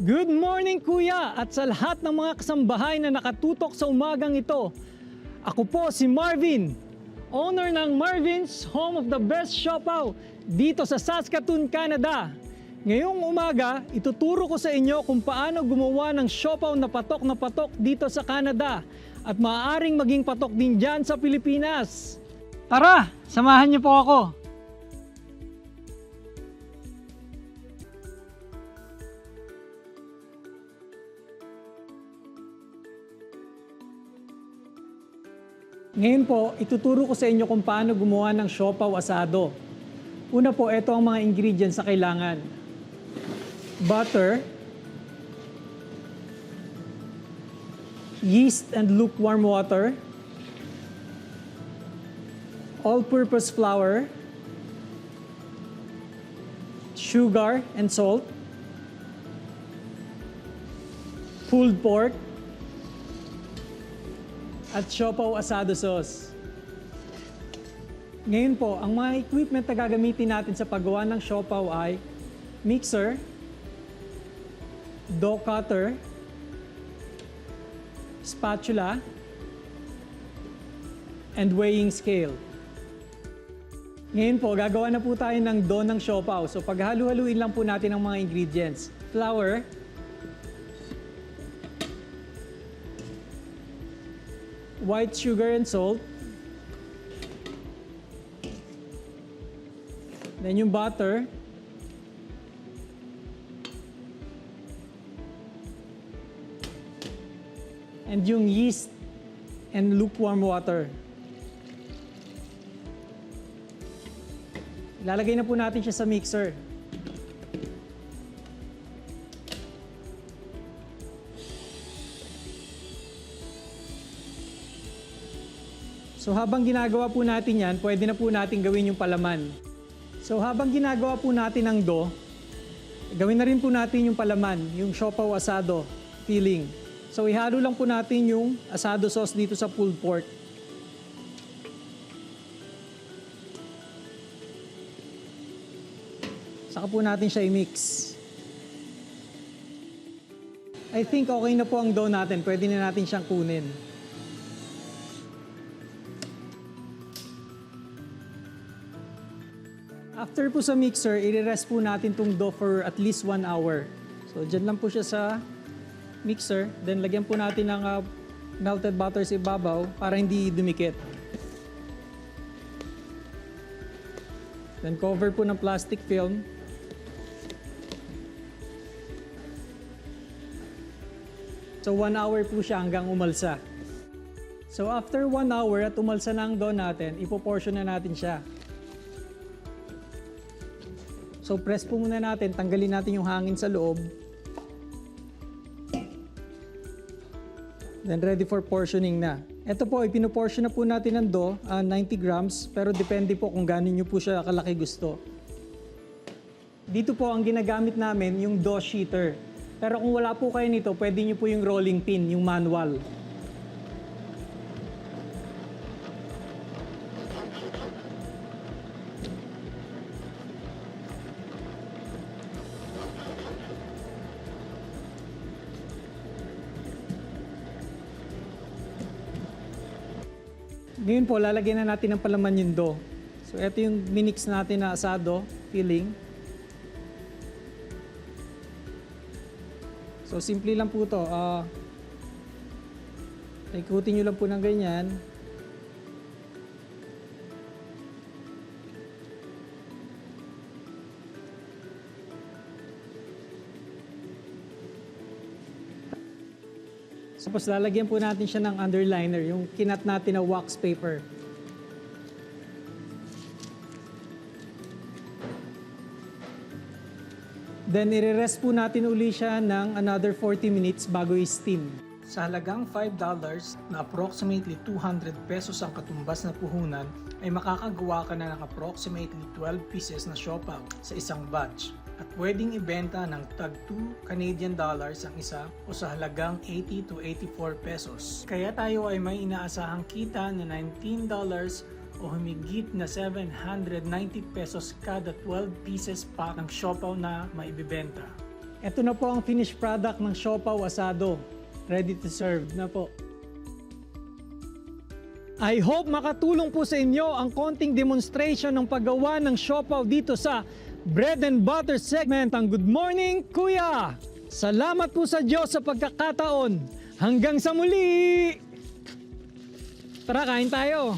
Good morning kuya at sa lahat ng mga kasambahay na nakatutok sa umagang ito. Ako po si Marvin, owner ng Marvin's Home of the Best Siopaw dito sa Saskatoon, Canada. Ngayong umaga, ituturo ko sa inyo kung paano gumawa ng siopaw na patok dito sa Canada at maaaring maging patok din dyan sa Pilipinas. Tara, samahan niyo po ako. Ngayon po, ituturo ko sa inyo kung paano gumawa ng siopaw asado. Una po, ito ang mga ingredients na kailangan. Butter, yeast and lukewarm water, all-purpose flour, sugar and salt, pulled pork, at siopaw asado sauce. Ngayon po, ang mga equipment na gagamitin natin sa paggawa ng siopaw ay mixer, dough cutter, spatula, and weighing scale. Ngayon po, gagawa na po tayo ng dough ng siopaw. So paghalu-haluin lang po natin ang mga ingredients. Flour, white sugar and salt, then yung butter, and yung yeast and lukewarm water. Ilalagay na po natin siya sa mixer. So habang ginagawa po natin yan, pwede na po natin gawin yung palaman. So habang ginagawa po natin ang dough, gawin na rin po natin yung palaman, yung siopaw asado filling. So ihalo lang po natin yung asado sauce dito sa pulled pork. Saka po natin siya i-mix. I think okay na po ang dough natin, pwede na natin siyang kunin. After po sa mixer, i-rest po natin itong dough for at least 1 hour. So, dyan lang po siya sa mixer. Then, lagyan po natin ng melted butter sa ibabaw para hindi dumikit. Then, cover po ng plastic film. So, 1 hour po siya hanggang umalsa. So, after 1 hour at umalsa na ang dough natin, ipoportion na natin siya. So press po muna natin, tanggalin natin yung hangin sa loob. Then ready for portioning na. Ito po, ipinoportion na po natin ng dough, 90 grams, pero depende po kung gaano nyo po siya kalaki gusto. Dito po ang ginagamit namin, yung dough sheeter. Pero kung wala po kayo nito, pwede nyo po yung rolling pin, yung manual. Ngayon po, lalagyan na natin ng palaman yung dough. So, ito yung minix natin na asado, filling. So, simple lang po ito. Ikutin nyo lang po ng ganyan. Tapos lalagyan po natin siya ng underliner, yung kinat natin na wax paper. Then i-rest po natin uli siya ng another 40 minutes bago i-steam. Sa halagang $5 na approximately 200 pesos ang katumbas na puhunan, ay makakagawa ka na ng approximately 12 pieces na siopaw sa isang batch. At pwedeng ibenta ng tag 2 Canadian dollars ang isa o sa halagang 80 to 84 pesos. Kaya tayo ay may inaasahang kita na $19 o humigit na 790 pesos kada 12 pieces pack ng siopaw na maibibenta. Ito na po ang finished product ng siopaw asado. Ready to serve na po. I hope makatulong po sa inyo ang konting demonstration ng paggawa ng siopaw dito sa Bread and Butter segment. Ang Good Morning Kuya! Salamat po sa Diyos sa pagkakataon. Hanggang sa muli! Tara, kain tayo!